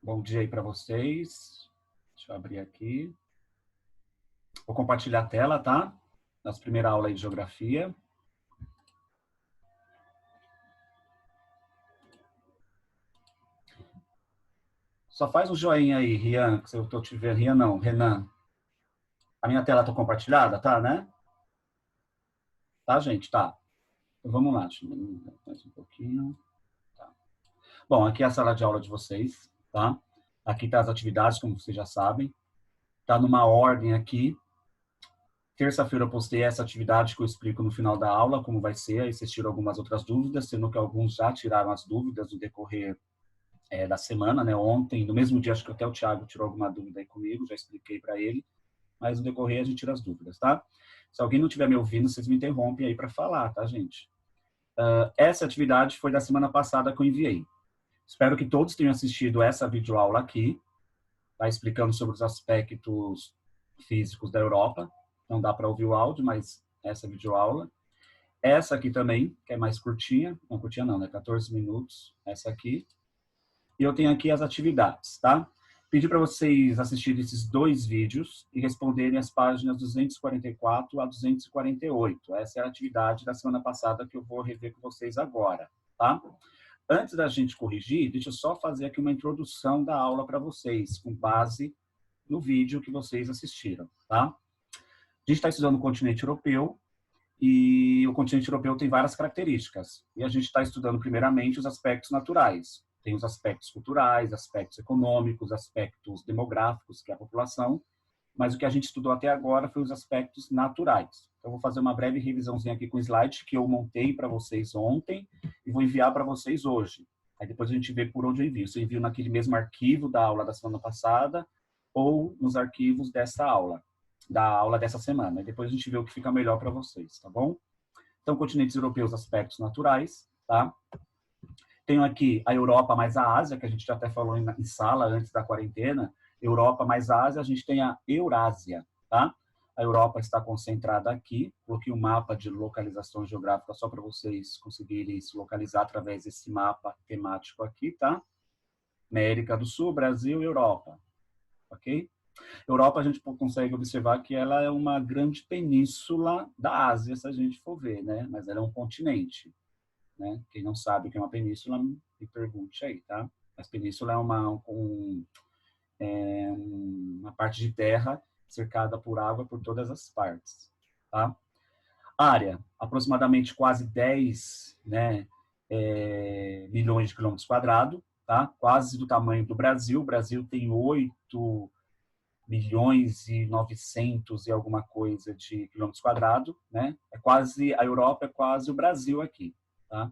Bom dia aí para vocês. Deixa eu abrir aqui. Vou compartilhar a tela, tá? Nossa primeira aula aí de geografia. Só faz um joinha aí, Rian, que eu tô te vendo. Rian não, Renan. A minha tela tá compartilhada, tá, né? Tá, gente? Tá. Então vamos lá. Deixa eu mais um pouquinho. Tá. Bom, aqui é a sala de aula de vocês, tá? Aqui tá as atividades, como vocês já sabem. Tá numa ordem aqui. Terça-feira eu postei essa atividade que eu explico no final da aula, como vai ser. Aí vocês tiram algumas outras dúvidas, sendo que alguns já tiraram as dúvidas no decorrer da semana, né? Ontem, no mesmo dia, acho que até o Thiago tirou alguma dúvida aí comigo, já expliquei para ele, mas no decorrer a gente tira as dúvidas, tá? Se alguém não estiver me ouvindo, vocês me interrompem aí para falar, tá, gente? Essa atividade foi da semana passada que eu enviei. Espero que todos tenham assistido essa videoaula aqui, tá? Explicando sobre os aspectos físicos da Europa. Não dá para ouvir o áudio, mas essa videoaula. Essa aqui também, que é mais curtinha, não curtinha não, né? 14 minutos, essa aqui. E eu tenho aqui as atividades, tá? Pedi para vocês assistirem esses dois vídeos e responderem as páginas 244 a 248. Essa é a atividade da semana passada que eu vou rever com vocês agora, tá? Antes da gente corrigir, deixa eu só fazer aqui uma introdução da aula para vocês, com base no vídeo que vocês assistiram, tá? A gente está estudando o continente europeu, e o continente europeu tem várias características. E a gente está estudando, primeiramente, os aspectos naturais. Tem os aspectos culturais, aspectos econômicos, aspectos demográficos, que é a população. Mas o que a gente estudou até agora foi os aspectos naturais. Então, eu vou fazer uma breve revisãozinha aqui com o slide que eu montei para vocês ontem e vou enviar para vocês hoje. Aí depois a gente vê por onde eu envio. Se eu envio naquele mesmo arquivo da aula da semana passada ou nos arquivos dessa aula, da aula dessa semana. E depois a gente vê o que fica melhor para vocês, tá bom? Então, continentes europeus, aspectos naturais, tá? Tenho aqui a Europa mais a Ásia, que a gente já até falou em sala antes da quarentena. Europa mais a Ásia, a gente tem a Eurásia, tá? A Europa está concentrada aqui. Coloquei um mapa de localização geográfica só para vocês conseguirem se localizar através desse mapa temático aqui, tá? América do Sul, Brasil e Europa, ok? Europa, a gente consegue observar que ela é uma grande península da Ásia, se a gente for ver, né? Mas ela é um continente, né? Quem não sabe o que é uma península, me pergunte aí, tá? Mas península é uma parte de terra cercada por água por todas as partes, tá? Área, aproximadamente quase 10, né, milhões de quilômetros quadrados, tá? Quase do tamanho do Brasil. O Brasil tem 8 milhões e 900 e alguma coisa de quilômetros quadrados, né? A Europa é quase o Brasil aqui, tá?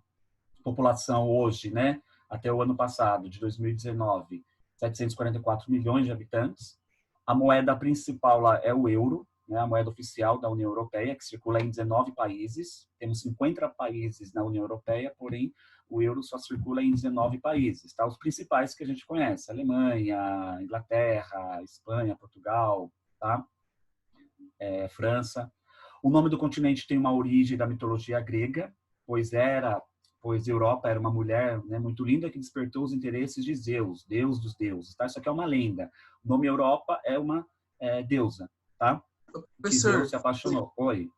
População hoje, né? Até o ano passado, de 2019, 744 milhões de habitantes. A moeda principal lá é o euro, né? A moeda oficial da União Europeia, que circula em 19 países. Temos 50 países na União Europeia, porém o euro só circula em 19 países, tá? Os principais que a gente conhece: Alemanha, Inglaterra, Espanha, Portugal, tá? França. O nome do continente tem uma origem da mitologia grega, pois Europa era uma mulher, né, muito linda que despertou os interesses de Zeus, deus dos deuses, tá? Isso aqui é uma lenda. O nome Europa é uma deusa, tá? Que Zeus Professor, se apaixonou. Oi.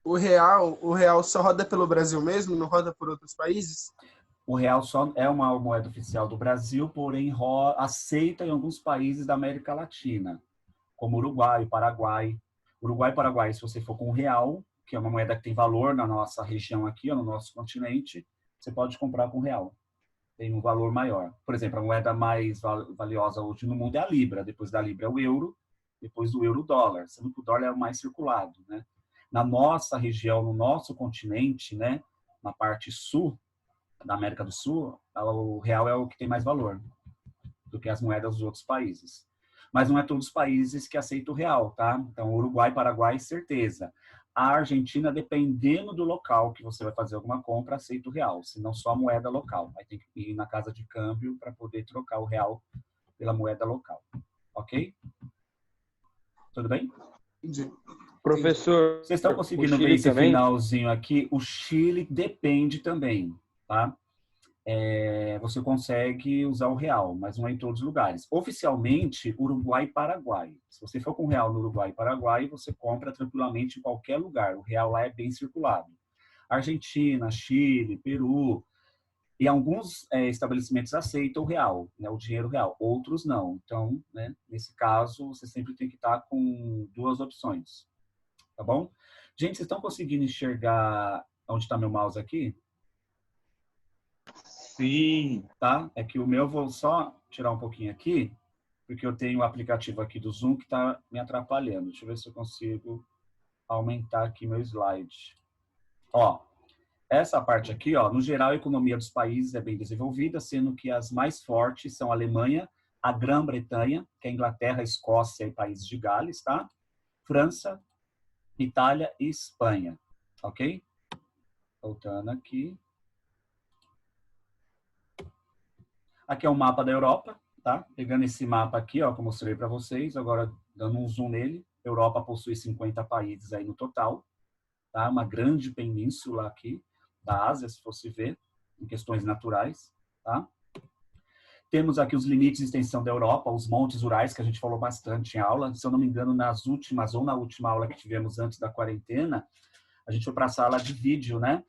o real só roda pelo Brasil mesmo, não roda por outros países? O real só é uma moeda oficial do Brasil, porém aceita em alguns países da América Latina, como Uruguai, Paraguai. Uruguai e Paraguai, se você for com o real, que é uma moeda que tem valor na nossa região aqui, no nosso continente, você pode comprar com real. Tem um valor maior. Por exemplo, a moeda mais valiosa hoje no mundo é a Libra. Depois da Libra é o euro. Depois do euro, o dólar. Sendo que o dólar é o mais circulado, né? Na nossa região, no nosso continente, né? Na parte sul da América do Sul, o real é o que tem mais valor do que as moedas dos outros países. Mas não é todos os países que aceitam o real, tá? Então, Uruguai, Paraguai, certeza. A Argentina, dependendo do local que você vai fazer alguma compra, aceita o real, senão só a moeda local. Aí tem que ir na casa de câmbio para poder trocar o real pela moeda local. Ok? Tudo bem? Entendi. Professor, Vocês estão o conseguindo ver Chile esse também? finalzinho aqui? O Chile depende também, tá? você consegue usar o real, mas não é em todos os lugares. Oficialmente, Uruguai e Paraguai. Se você for com real no Uruguai e Paraguai, você compra tranquilamente em qualquer lugar. O real lá é bem circulado. Argentina, Chile, Peru, e alguns estabelecimentos aceitam o real, né, o dinheiro real. Outros não. Então, né, nesse caso, você sempre tem que estar com duas opções. Tá bom? Gente, vocês estão conseguindo enxergar onde está meu mouse aqui? Sim. Tá? É que o meu, vou só tirar um pouquinho aqui, porque eu tenho o aplicativo aqui do Zoom que está me atrapalhando. Deixa eu ver se eu consigo aumentar aqui meu slide. Ó, essa parte aqui, ó, no geral, a economia dos países é bem desenvolvida, sendo que as mais fortes são a Alemanha, a Grã-Bretanha, que é a Inglaterra, a Escócia e países de Gales, tá? França, Itália e Espanha, ok? Voltando aqui. Aqui é o mapa da Europa, tá? Pegando esse mapa aqui, ó, que eu mostrei para vocês, agora dando um zoom nele. A Europa possui 50 países aí no total, tá? Uma grande península aqui da Ásia, se fosse ver, em questões naturais, tá? Temos aqui os limites de extensão da Europa, os montes Urais, que a gente falou bastante em aula. Se eu não me engano, nas últimas, ou na última aula que tivemos antes da quarentena, a gente foi para a sala de vídeo, né?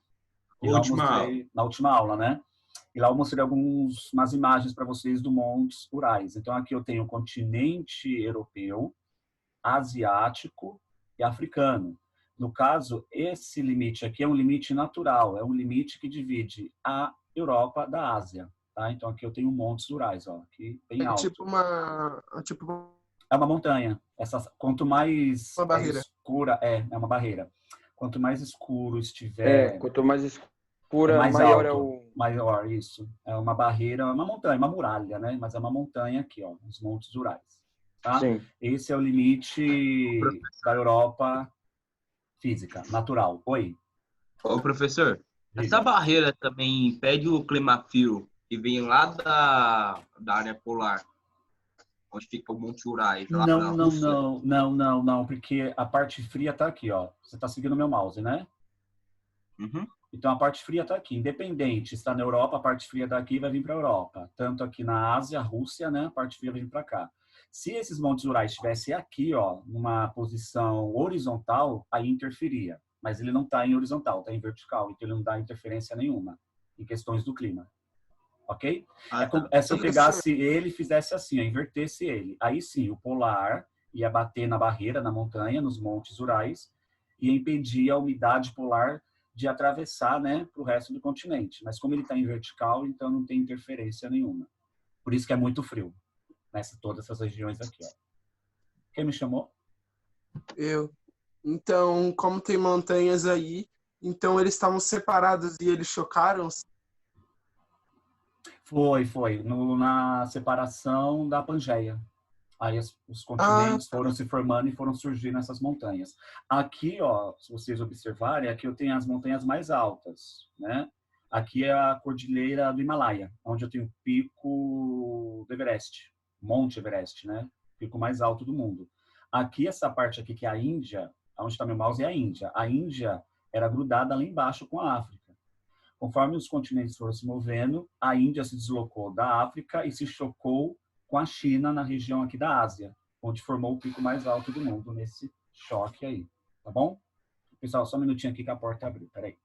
E lá eu mostrei, na última aula, né? E lá eu mostrei umas imagens para vocês do Montes Urais. Então, aqui eu tenho o continente europeu, asiático e africano. No caso, esse limite aqui é um limite natural, é um limite que divide a Europa da Ásia. Tá? Então, aqui eu tenho Montes Urais, ó, aqui bem alto. É uma montanha. Quanto mais escura, é uma barreira. Quanto mais escuro estiver... quanto mais escura, mais maior alto, é o... Maior, isso. É uma barreira, uma montanha, uma muralha, né? Mas é uma montanha aqui, ó, os Montes Urais. Tá? Sim. Esse é o limite da Europa física, natural. Oi? Ô, professor, Diga. essa barreira também impede o clima frio que vem lá da área polar, onde fica o Monte Urais, lá na Rússia? Não, porque a parte fria tá aqui, ó. Você tá seguindo o meu mouse, né? Uhum. Então, a parte fria está aqui. Independente, está na Europa, a parte fria daqui vai vir para a Europa. Tanto aqui na Ásia, Rússia, né? A parte fria vai vir para cá. Se esses montes Urais estivessem aqui, ó, numa posição horizontal, aí interferia. Mas ele não está em horizontal, está em vertical. Então, ele não dá interferência nenhuma em questões do clima. Ok? É se eu pegasse ele e fizesse assim, ó, invertesse ele. Aí sim, o polar ia bater na barreira, na montanha, nos montes Urais, e impedir a umidade polar de atravessar, né, para o resto do continente. Mas como ele está em vertical, então não tem interferência nenhuma. Por isso que é muito frio todas essas regiões aqui. Ó. Quem me chamou? Eu. Então, como tem montanhas aí, então eles estavam separados e eles chocaram? Foi. Na separação da Pangeia. Aí os continentes foram se formando e foram surgindo essas montanhas. Aqui, ó, se vocês observarem, aqui eu tenho as montanhas mais altas, né? Aqui é a cordilheira do Himalaia, onde eu tenho o pico do Everest, Monte Everest, né? Pico mais alto do mundo. Aqui, essa parte aqui, que é a Índia, onde está meu mouse, é a Índia. A Índia era grudada lá embaixo com a África. Conforme os continentes foram se movendo, a Índia se deslocou da África e se chocou com a China na região aqui da Ásia, onde formou o pico mais alto do mundo nesse choque aí, tá bom? Pessoal, só um minutinho aqui que a porta abriu, peraí.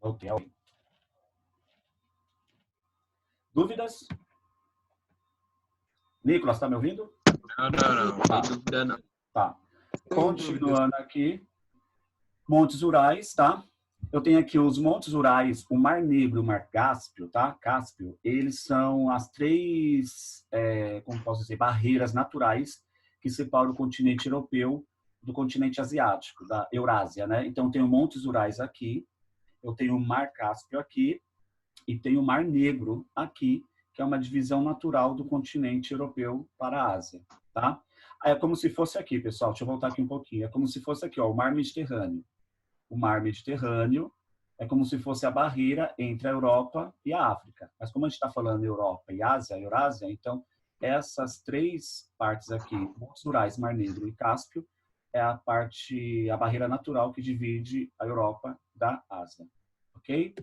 Voltei. Dúvidas? Nicolas, tá me ouvindo? Não tem dúvida não. Tá. Continuando aqui, Montes Urais, tá? Eu tenho aqui os Montes Urais, o Mar Negro e o Mar Cáspio, tá? Cáspio, eles são as três, como posso dizer, barreiras naturais que separam o continente europeu do continente asiático, da Eurásia, né? Então, tem o Montes Urais aqui, eu tenho o Mar Cáspio aqui e tenho o Mar Negro aqui, que é uma divisão natural do continente europeu para a Ásia, tá? É como se fosse aqui, pessoal, deixa eu voltar aqui um pouquinho, é como se fosse aqui, ó, o Mar Mediterrâneo. O Mar Mediterrâneo é como se fosse a barreira entre a Europa e a África. Mas como a gente está falando Europa e Ásia, Eurásia, então essas três partes aqui, Montes Urais, Mar Negro e Cáspio, é a barreira natural que divide a Europa da Ásia, ok?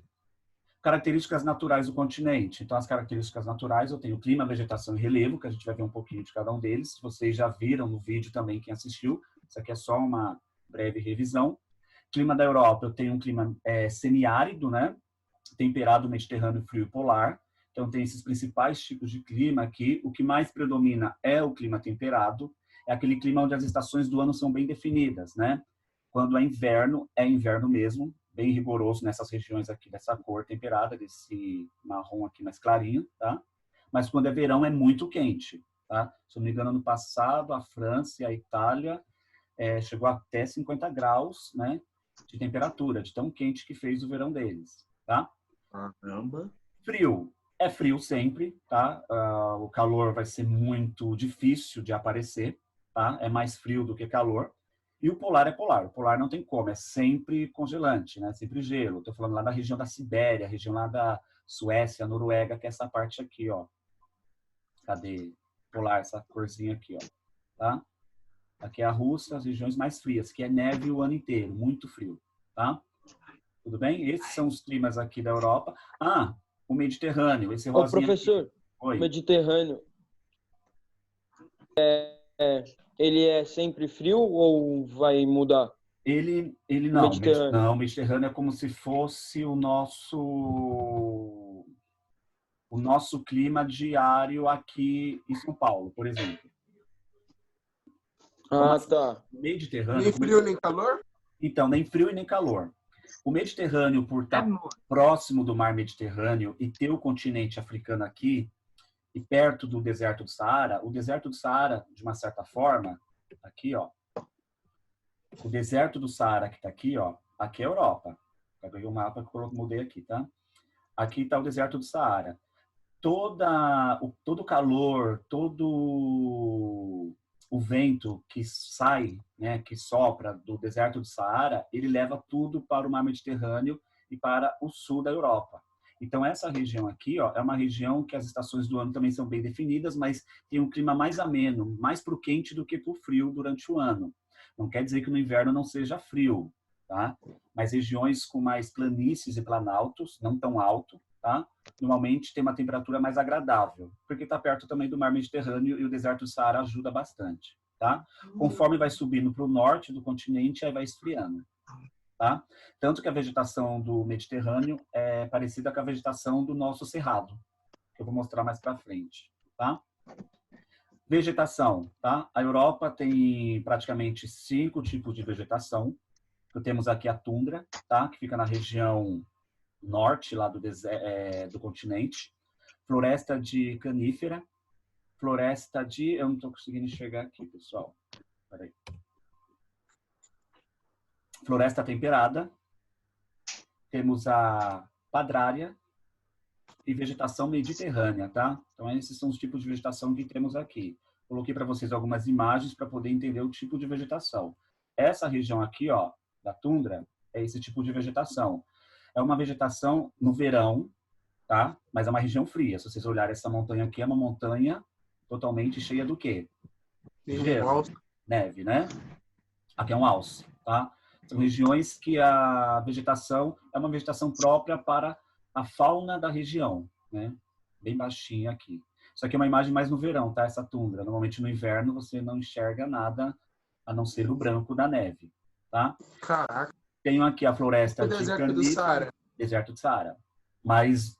Características naturais do continente. Então, as características naturais, eu tenho clima, vegetação e relevo, que a gente vai ver um pouquinho de cada um deles. Vocês já viram no vídeo também, quem assistiu. Isso aqui é só uma breve revisão. Clima da Europa, eu tenho um clima semiárido, né? Temperado, mediterrâneo, frio e polar. Então, tem esses principais tipos de clima aqui. O que mais predomina é o clima temperado. É aquele clima onde as estações do ano são bem definidas, né? Quando é inverno mesmo, bem rigoroso nessas regiões aqui, dessa cor temperada, desse marrom aqui mais clarinho, tá? Mas quando é verão é muito quente, tá? Se eu não me engano, ano passado, a França e a Itália chegou até 50 graus, né? De temperatura, de tão quente que fez o verão deles, tá? Caramba. Frio. É frio sempre, tá? O calor vai ser muito difícil de aparecer, tá? É mais frio do que calor. E o polar é polar. O polar não tem como, é sempre congelante, né? Sempre gelo. Estou falando lá da região da Sibéria, região lá da Suécia, Noruega, que é essa parte aqui, ó. Cadê? Polar, essa corzinha aqui, ó. Tá? Aqui é a Rússia, as regiões mais frias, que é neve o ano inteiro, muito frio, tá? Tudo bem? Esses são os climas aqui da Europa. O Mediterrâneo, esse Ô, rosinha professor, aqui. Oi. Mediterrâneo, ele é sempre frio ou vai mudar? Ele O não, Mediterrâneo. não, o Mediterrâneo é como se fosse o nosso clima diário aqui em São Paulo, por exemplo. Como assim? Tá. O Mediterrâneo, Nem frio, nem calor? então, nem frio e nem calor. O Mediterrâneo, por estar próximo do mar Mediterrâneo e ter o continente africano aqui e perto do deserto do Saara, o deserto do Saara, de uma certa forma, aqui, ó, o deserto do Saara que está aqui, ó, aqui é a Europa. Eu peguei o mapa que eu mudei aqui, tá? Aqui está o deserto do Saara. Todo o calor, todo o vento que sai, né, que sopra do deserto do Saara, ele leva tudo para o mar Mediterrâneo e para o sul da Europa. Então, essa região aqui, ó, é uma região que as estações do ano também são bem definidas, mas tem um clima mais ameno, mais para o quente do que para o frio durante o ano. Não quer dizer que no inverno não seja frio, tá? Mas regiões com mais planícies e planaltos, não tão alto, tá? Normalmente tem uma temperatura mais agradável, porque está perto também do mar Mediterrâneo e o deserto do Saara ajuda bastante, tá? Conforme vai subindo para o norte do continente, aí vai esfriando, tá? Tanto que a vegetação do Mediterrâneo é parecida com a vegetação do nosso cerrado, que eu vou mostrar mais para frente, tá? Vegetação, tá? A Europa tem praticamente 5 tipos de vegetação. Temos aqui a tundra, tá? Que fica na região norte lá do continente. Floresta de canífera. Floresta de... Eu não estou conseguindo enxergar aqui, pessoal. Peraí. Floresta temperada. Temos a padrária e vegetação mediterrânea, tá? Então, esses são os tipos de vegetação que temos aqui. Coloquei para vocês algumas imagens para poder entender o tipo de vegetação. Essa região aqui, ó, da tundra, é esse tipo de vegetação. É uma vegetação no verão, tá? Mas é uma região fria. Se vocês olharem essa montanha aqui, é uma montanha totalmente cheia do quê? Gelo, neve, né? Aqui é um alce, tá? São regiões que a vegetação é uma vegetação própria para a fauna da região, né? Bem baixinha aqui. Isso aqui é uma imagem mais no verão, tá? Essa tundra. Normalmente no inverno você não enxerga nada a não ser o branco da neve, tá? Caraca. Tenho aqui a floresta O de deserto do Saara. Deserto do Saara. Mas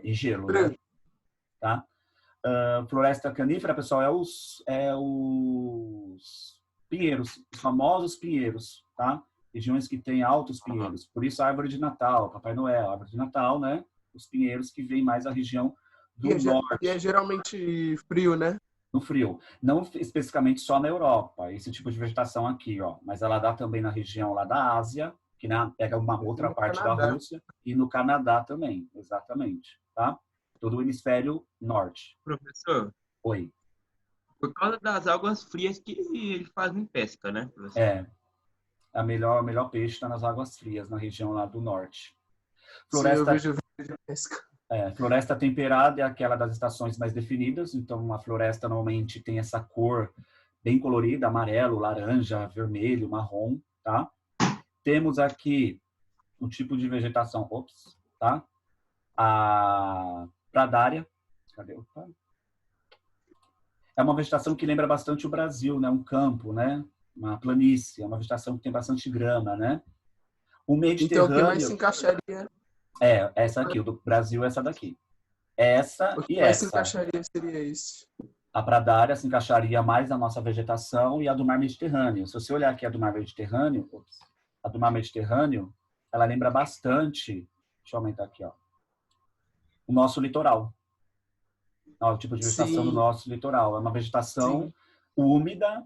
em gelo, né? Tá? Floresta canífera, pessoal, é os pinheiros, os famosos pinheiros, tá? Regiões que têm altos pinheiros. Por isso a árvore de Natal, Papai Noel, árvore de Natal, né? Os pinheiros que vêm mais a região do norte. E é geralmente frio, né? No frio. Não especificamente só na Europa, esse tipo de vegetação aqui, ó. Mas ela dá também na região lá da Ásia, que pega uma outra parte da Rússia, e no Canadá também, exatamente, tá? Todo o hemisfério norte. Professor? Oi. Por causa das águas frias que eles fazem pesca, né, professor? O melhor peixe está nas águas frias, na região lá do norte. Floresta... Sim, eu vejo vídeo de pesca. Floresta temperada é aquela das estações mais definidas. Então, a floresta normalmente tem essa cor bem colorida, amarelo, laranja, vermelho, marrom, tá? Temos aqui um tipo de vegetação, tá? A pradária. Cadê? Opa. É uma vegetação que lembra bastante o Brasil, né? Um campo, né? Uma planície, é uma vegetação que tem bastante grama, né? O Então, o que mais Mediterrâneo se encaixaria, essa aqui, o do Brasil é essa daqui. Essa o que e mais se essa. encaixaria seria isso. A pradária se encaixaria mais na nossa vegetação e a do mar Mediterrâneo. Se você olhar aqui a do mar Mediterrâneo, a do mar Mediterrâneo, ela lembra bastante, deixa eu aumentar aqui, ó, o nosso litoral. Ó, o tipo de vegetação do Sim, nosso litoral. É uma vegetação sim. úmida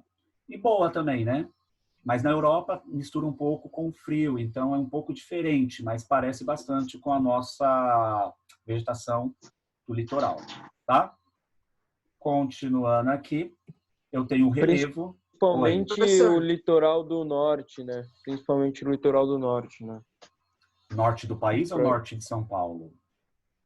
e boa também, né? Mas na Europa mistura um pouco com o frio, então é um pouco diferente, mas parece bastante com a nossa vegetação do litoral, tá? Continuando aqui, eu tenho o relevo. Oi. Principalmente o litoral do norte, né? Principalmente o litoral do norte, né? Norte do país ou norte de São Paulo?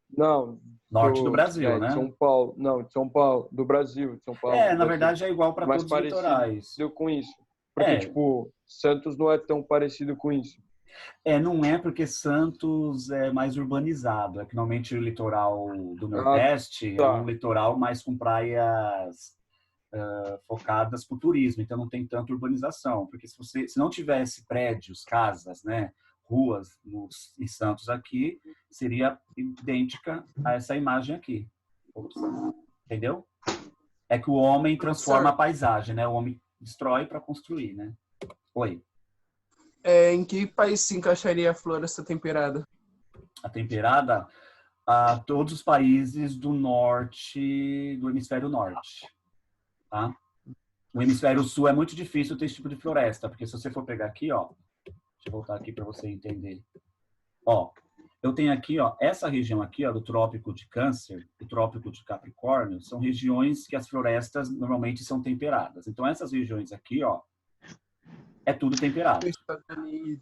Não. Norte do Brasil, De né? São Paulo. Não, de São Paulo. Do Brasil, de São Paulo. Na do Brasil. verdade é igual para Mais todos os litorais. parecido com isso. Porque, tipo, Santos não é tão parecido com isso. Não é porque Santos é mais urbanizado. É que normalmente o litoral do Nordeste é um litoral mais com praias focadas para o turismo, então não tem tanta urbanização. Porque se não tivesse prédios, casas, né, ruas em Santos aqui, seria idêntica a essa imagem aqui. Entendeu? É que o homem transforma a paisagem, né? O homem destrói para construir, né? Oi. Em que país se encaixaria a floresta temperada? A temperada a todos os países do norte, do hemisfério norte, tá? O hemisfério sul é muito difícil ter esse tipo de floresta, porque se você for pegar aqui, ó, deixa eu voltar aqui para você entender. Ó, eu tenho aqui, ó, essa região aqui, ó, do Trópico de Câncer e Trópico de Capricórnio, são regiões que as florestas normalmente são temperadas. Então essas regiões aqui, ó, é tudo temperado,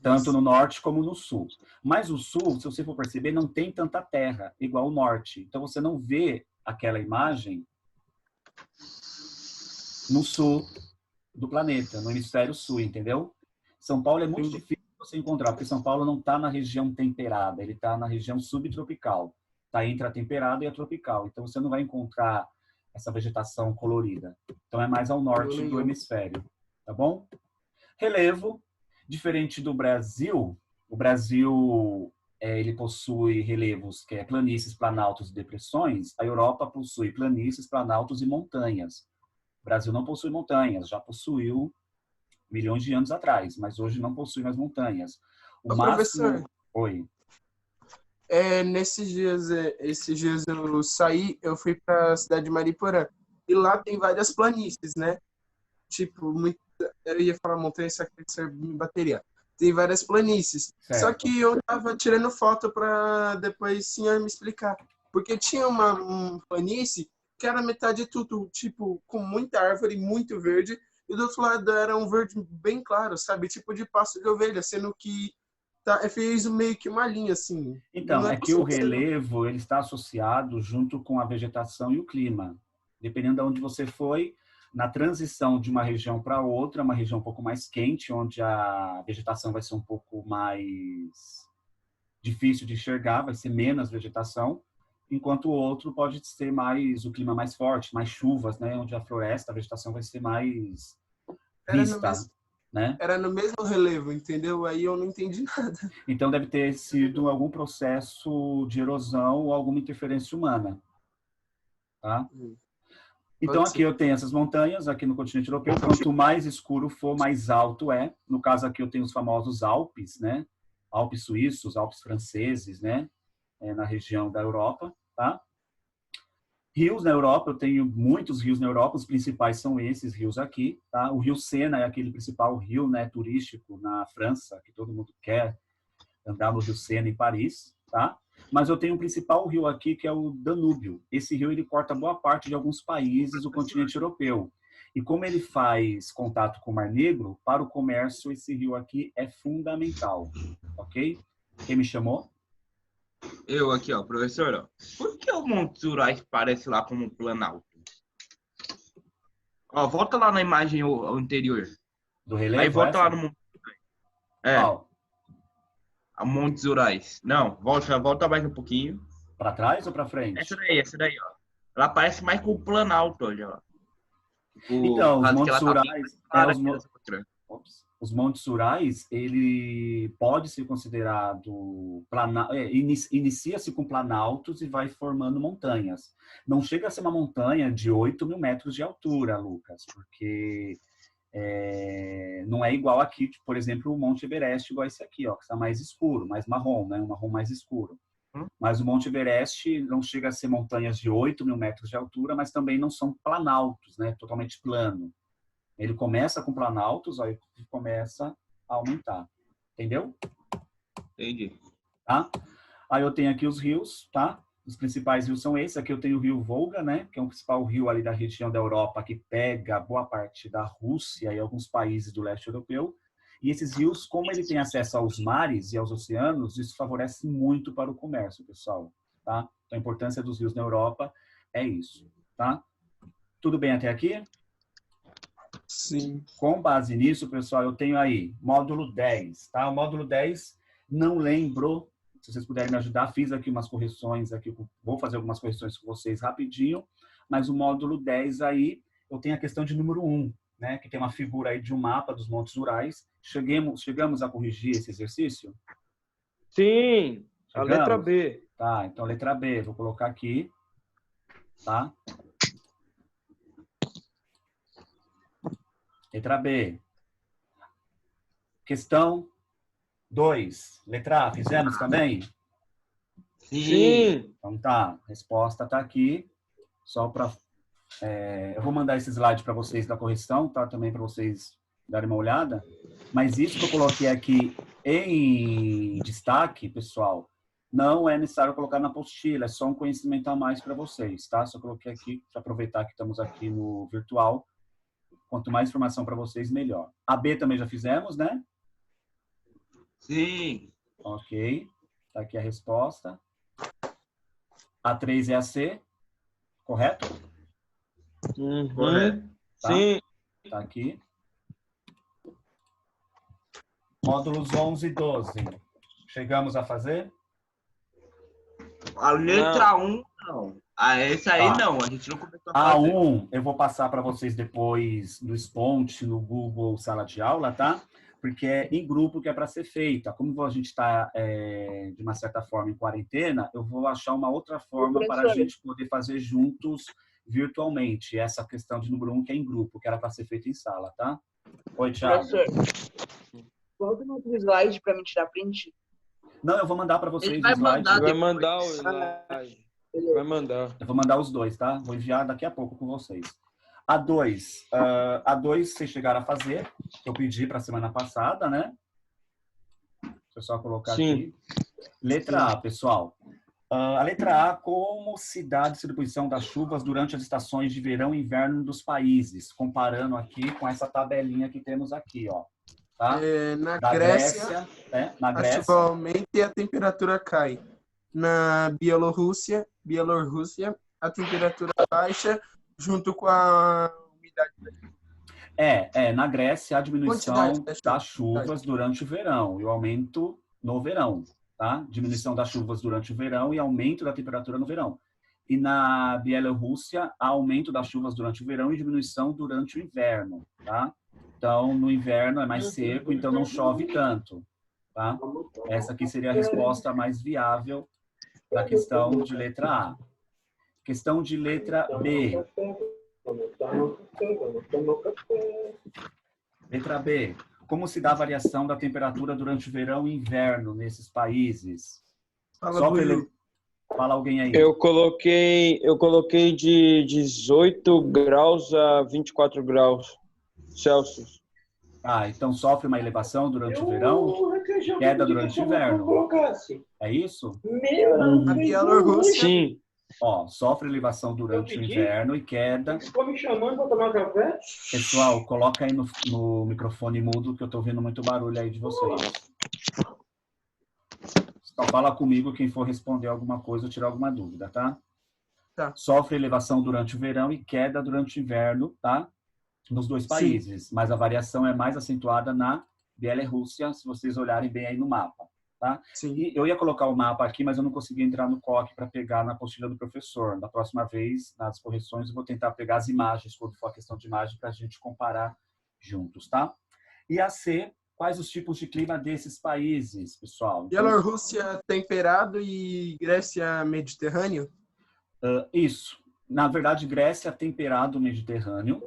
tanto no norte como no sul. Mas o sul, se você for perceber, não tem tanta terra, igual o norte. Então você não vê aquela imagem no sul do planeta, no hemisfério sul, entendeu? São Paulo é muito difícil você encontrar, porque São Paulo não está na região temperada, ele está na região subtropical. Está entre a temperada e a tropical. Então você não vai encontrar essa vegetação colorida. Então é mais ao norte do hemisfério, tá bom? Relevo, diferente do Brasil, o Brasil ele possui relevos que é planícies, planaltos e depressões. A Europa possui planícies, planaltos e montanhas. O Brasil não possui montanhas, já possuiu milhões de anos atrás, mas hoje não possui mais montanhas. O máximo... Professor, Oi. Esses dias eu saí, eu fui para a cidade de Mariporã, e lá tem várias planícies, né? Tipo, eu ia falar montanha, só que me bateria. Tem várias planícies. Certo. Só que eu tava tirando foto para depois o senhor me explicar. Porque tinha uma planície que era metade tudo, tipo, com muita árvore, muito verde, e do outro lado era um verde bem claro, sabe? Tipo de pasto de ovelha, sendo que fez meio que uma linha, assim. Então, é que o relevo ele está associado junto com a vegetação e o clima. Dependendo de onde você foi, na transição de uma região para outra, uma região um pouco mais quente, onde a vegetação vai ser um pouco mais difícil de enxergar, vai ser menos vegetação, enquanto o outro pode ser mais, o clima mais forte, mais chuvas, né? Onde a floresta, a vegetação vai ser mais vista, né? Era no mesmo relevo, entendeu? Aí eu não entendi nada. Então deve ter sido algum processo de erosão ou alguma interferência humana, tá? Então aqui eu tenho essas montanhas, aqui no continente europeu, quanto mais escuro for, mais alto é. No caso aqui eu tenho os famosos Alpes, né? Alpes suíços, Alpes franceses, né? Na região da Europa, tá? Rios na Europa, eu tenho muitos rios na Europa, os principais são esses rios aqui, tá? O Rio Sena é aquele principal rio, né, turístico na França, que todo mundo quer andar no Rio Sena em Paris, tá? Mas eu tenho um principal rio aqui, que é o Danúbio. Esse rio, ele corta boa parte de alguns países do continente europeu. E como ele faz contato com o Mar Negro, para o comércio, esse rio aqui é fundamental, ok? Quem me chamou? Eu aqui, ó, professor, ó. Por que o Monte Urais parece lá como um planalto? Ó, volta lá na imagem o anterior. Do Aí relevo, volta lá essa? no Monte. É, Qual? a Montes Urais. Não, volta mais um pouquinho. Pra trás ou pra frente? Essa daí, ó. Ela parece mais com o planalto, olha, ó. Então, Por os causa que Montes ela tá bem Urais, clara que essa outra. os Montes Urais, ele pode ser considerado inicia-se com planaltos e vai formando montanhas. Não chega a ser uma montanha de 8.000 metros de altura, Lucas, porque não é igual aqui, por exemplo, o Monte Everest, igual esse aqui, ó, que está mais escuro, mais marrom, né? Um marrom mais escuro. Mas o Monte Everest não chega a ser montanhas de 8.000 metros de altura, mas também não são planaltos, né? Totalmente plano. Ele começa com planaltos, aí começa a aumentar. Entendeu? Entendi. Tá? Aí eu tenho aqui os rios, tá? Os principais rios são esses. Aqui eu tenho o rio Volga, né? Que é um principal rio ali da região da Europa que pega boa parte da Rússia e alguns países do leste europeu. E esses rios, como ele tem acesso aos mares e aos oceanos, isso favorece muito para o comércio, pessoal, tá? Então, a importância dos rios na Europa é isso, tá? Tudo bem até aqui? Sim. Com base nisso, pessoal, eu tenho aí módulo 10, tá? O módulo 10, não lembro, se vocês puderem me ajudar, fiz aqui umas correções, vou fazer algumas correções com vocês rapidinho, mas o módulo 10 aí, eu tenho a questão de número 1, né? Que tem uma figura aí de um mapa dos Montes Urais. Chegamos a corrigir esse exercício? Sim, a Chegamos? letra B. Tá, então letra B, vou colocar aqui, tá? Letra B. Questão 2. Letra A, fizemos também? Sim. Então tá, a resposta tá aqui. Só para... eu vou mandar esse slide para vocês da correção, tá? Também para vocês darem uma olhada. Mas isso que eu coloquei aqui em destaque, pessoal, não é necessário colocar na apostila, é só um conhecimento a mais para vocês, tá? Só coloquei aqui, para aproveitar que estamos aqui no virtual. Quanto mais informação para vocês, melhor. A B também já fizemos, né? Sim. Ok. Tá aqui a resposta. A 3 é a C. Correto? Correto. Tá? Sim. Tá aqui. Módulos 11 e 12. Chegamos a fazer? A letra 1, não. Essa aí Tá. não, a gente não começou a A fazer. 1 eu vou passar para vocês depois no Sponte, no Google Sala de Aula, tá? Porque é em grupo que é para ser feita. Como a gente está, de uma certa forma, em quarentena, eu vou achar uma outra forma para a gente poder fazer juntos virtualmente. Essa questão de número 1 que é em grupo, que era para ser feita em sala, tá? Oi, Thiago. Professor, volta no outro slide para me tirar print. Não, eu vou mandar para vocês Ele o vai slide. mandar Vai mandar o slide. Vai mandar. Eu vou mandar os dois, tá? Vou enviar daqui a pouco com vocês. A 2, vocês chegaram a fazer, que eu pedi para a semana passada, né? Deixa eu só colocar Sim. aqui. Letra A, pessoal. A letra A, como se dá a distribuição das chuvas durante as estações de verão e inverno dos países, comparando aqui com essa tabelinha que temos aqui, ó. Tá? Na Da Grécia, na a Grécia. chuva aumenta e a temperatura cai. Na Bielorrússia, a temperatura baixa junto com a umidade da chuva. Na Grécia, a diminuição Quantidade das chuvas durante o verão e o aumento no verão, tá? Diminuição das chuvas durante o verão e aumento da temperatura no verão. E na Bielorrússia, aumento das chuvas durante o verão e diminuição durante o inverno, tá? Então, no inverno é mais seco, então não chove tanto, tá? Essa aqui seria a resposta mais viável da questão de letra A. Questão de letra B. Letra B. Como se dá a variação da temperatura durante o verão e inverno nesses países? Fala alguém aí. Eu coloquei de 18 graus a 24 graus Celsius. Então sofre uma elevação durante o verão, queda durante o inverno. É isso? A Bielorrússia, Sim. Ó, sofre elevação durante o inverno e queda. Ficou me chamando para tomar café? Pessoal, coloca aí no microfone mudo que eu tô ouvindo muito barulho aí de vocês. Só fala comigo quem for responder alguma coisa ou tirar alguma dúvida, tá? Tá. Sofre elevação durante o verão e queda durante o inverno, tá? Nos dois Sim. países, mas a variação é mais acentuada na Bielorrússia, se vocês olharem bem aí no mapa, tá? Sim. E eu ia colocar o mapa aqui, mas eu não consegui entrar no COC para pegar na apostila do professor. Da próxima vez, nas correções, eu vou tentar pegar as imagens, quando for a questão de imagem, para a gente comparar juntos, tá? E a C, quais os tipos de clima desses países, pessoal? Então, Bielorrússia temperado e Grécia mediterrâneo? isso. Na verdade, Grécia temperado Mediterrâneo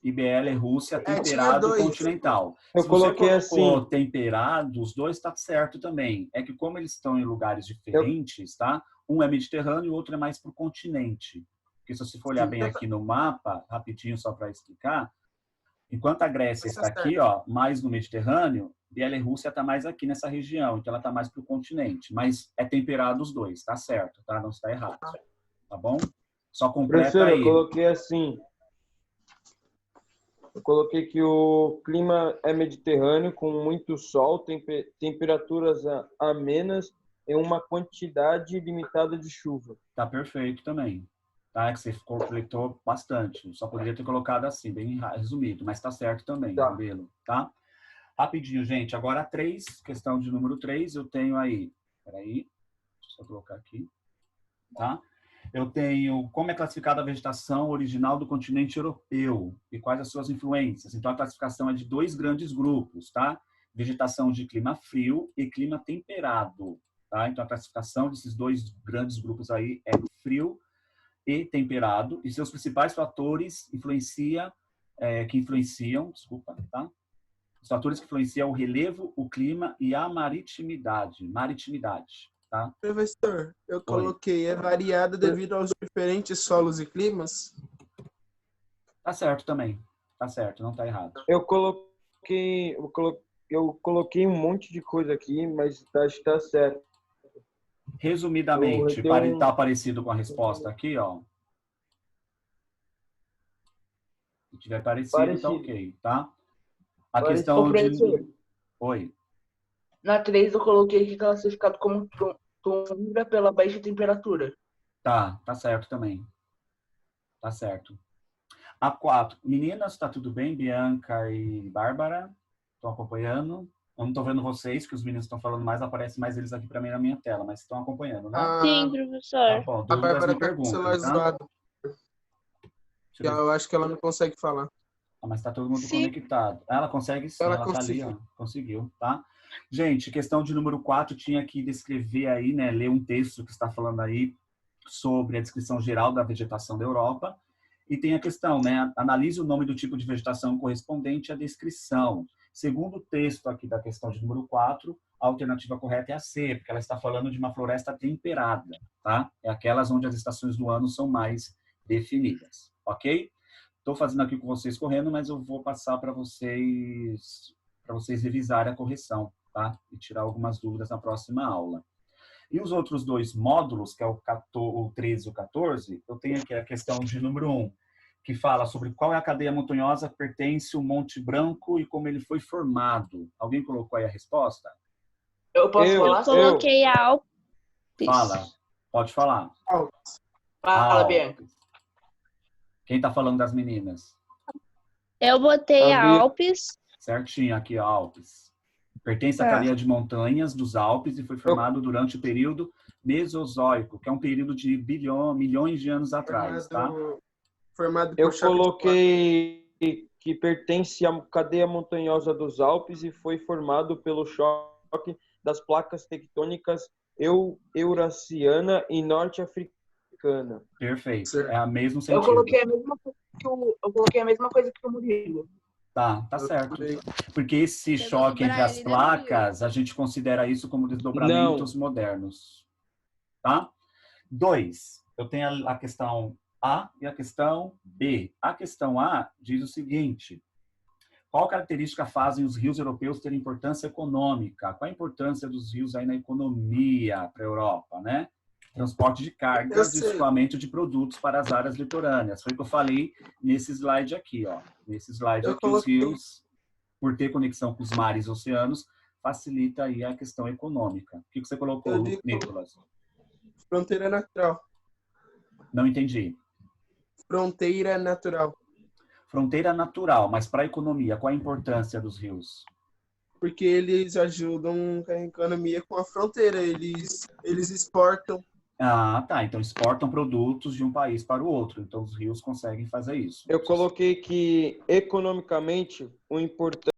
e Bielorrússia tinha temperado dois. continental. Eu Se coloquei você assim. colocou temperado, os dois tá certo também. É que como eles estão em lugares diferentes, tá? Um é Mediterrâneo e o outro é mais para o continente. Porque se você for olhar Sim, bem tá- aqui no mapa, rapidinho só para explicar, enquanto a Grécia Mas tá está aqui, ó, mais no Mediterrâneo, Bielorrússia está mais aqui nessa região, então ela está mais para o continente. Mas é temperado os dois, tá certo, tá? Não está errado. Tá bom? Só completa Professor, aí. eu coloquei assim. Eu coloquei que o clima é mediterrâneo, com muito sol, temperaturas amenas e uma quantidade limitada de chuva. Tá perfeito também. Tá? É que você completou bastante. Só poderia ter colocado assim, bem resumido, mas tá certo também, Tá. Rabelo, tá? Rapidinho, gente. Agora 3, questão de número 3, eu tenho aí. Peraí, deixa eu colocar aqui. Tá? Eu tenho como é classificada a vegetação original do continente europeu e quais as suas influências. Então, a classificação é de 2 grandes grupos, tá? Vegetação de clima frio e clima temperado, tá? Então, a classificação desses 2 grandes grupos aí é frio e temperado, e seus principais fatores que influenciam, desculpa, tá? Os fatores que influenciam o relevo, o clima e a maritimidade, tá? Professor, eu coloquei é variada devido aos diferentes solos e climas. Tá certo também, tá certo, não tá errado. Eu coloquei um monte de coisa aqui, mas acho que tá certo. Resumidamente, tá parecido com a resposta aqui, ó. Se tiver parecido, tá ok, tá? A questão de... Oi. Na 3 eu coloquei que classificado como tundra pela baixa temperatura. Tá certo também. Tá certo. A 4. Meninas, tá tudo bem? Bianca e Bárbara? Estão acompanhando? Eu não tô vendo vocês, que os meninos estão falando mais, aparece mais eles aqui para mim na minha tela, mas estão acompanhando, né? Sim, Tá professor. bom, A dúvidas Bárbara me tá com o celular perguntem, tá? zoado. Eu acho que ela não consegue falar. Mas tá todo mundo Sim. conectado. Ela consegue sim, Ela ela tá ali, conseguiu. ó. Conseguiu, tá? Gente, questão de número 4, tinha que descrever aí, né? Ler um texto que está falando aí sobre a descrição geral da vegetação da Europa. E tem a questão, né? Analise o nome do tipo de vegetação correspondente à descrição. Segundo o texto aqui da questão de número 4, a alternativa correta é a C, porque ela está falando de uma floresta temperada, tá? É aquelas onde as estações do ano são mais definidas, ok? Estou fazendo aqui com vocês correndo, mas eu vou passar para vocês revisarem a correção, tá? E tirar algumas dúvidas na próxima aula. E os outros 2 módulos, que é o 13 e o 14, eu tenho aqui a questão de número 1, que fala sobre qual é a cadeia montanhosa que pertence ao Monte Branco e como ele foi formado. Alguém colocou aí a resposta? Eu posso falar? Eu coloquei a Alpes. Fala, pode falar. Fala, Alpes. Bianca. Quem está falando das meninas? Eu botei a Bia. Alpes. Certinho, aqui, Alpes. Pertence à Tá. cadeia de montanhas dos Alpes e foi formado durante o período Mesozoico, que é um período de milhões de anos atrás, tá? Formado Eu por choque de coloquei que pertence à cadeia montanhosa dos Alpes e foi formado pelo choque das placas tectônicas eurasiana e norte-africana. Perfeito. Certo. É a mesmo Eu sentido. coloquei a mesma coisa que o Murilo. Tá certo. Porque esse Você choque vai entre as dobrar ele, né, placas, a gente considera isso como desdobramentos modernos. Tá? 2. Eu tenho a questão A e a questão B. A questão A diz o seguinte: qual característica fazem os rios europeus terem importância econômica? Qual a importância dos rios aí na economia para a Europa, né? Transporte de cargas e escoamento de produtos para as áreas litorâneas. Foi o que eu falei nesse slide aqui, ó. Nesse slide aqui, os rios, por ter conexão com os mares e oceanos, facilita aí a questão econômica. O que você colocou, Eu digo- Nicolas? Fronteira natural. Não entendi. Fronteira natural. Fronteira natural, mas para a economia, qual a importância dos rios? Porque eles ajudam a economia com a fronteira. Eles exportam. Ah, tá. Então exportam produtos de um país para o outro. Então os rios conseguem fazer isso. Eu coloquei que economicamente o importante